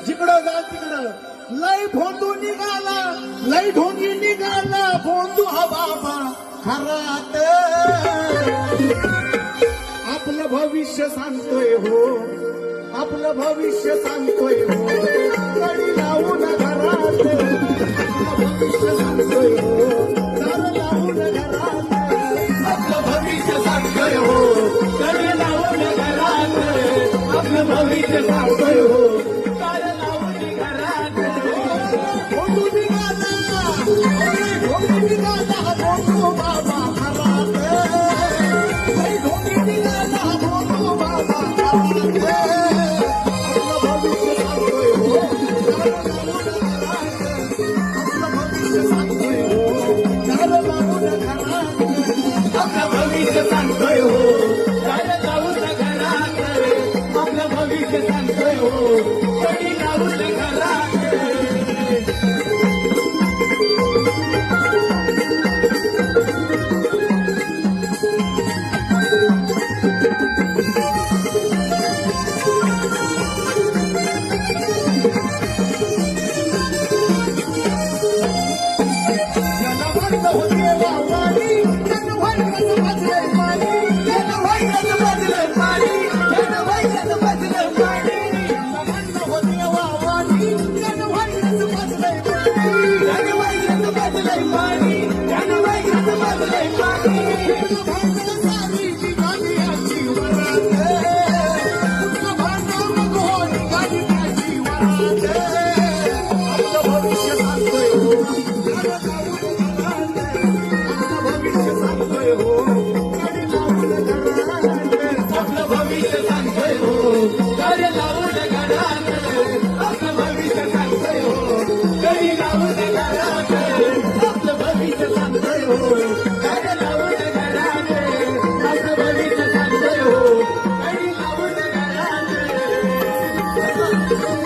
जिकडं जा तिकडं लय भोंदू निघाला, लय ढोंगी निघाला भोंदू हा बाबा खरात. आपलं भविष्य सांगतोय हो, आपलं भविष्य सांगतोय हो, कडी लावून घरात. आपलं भविष्य सांगतोय हो, दार लावून घरात. आपलं भविष्य सांगतोय हो, कडी लावून घरात. आपलं भविष्य सांगतोय हो, दार लावून घरात. भोंदू निघाला, भोंदू निघाला भोंदू बाबा खरात. लय ढोंगी निघाला भोंदू बाबा खरात. आपलं भविष्य सांगतोय हो, दार लावून घरात. आपलं भविष्य सांगतोय हो, कडी लावून घरात. Hey,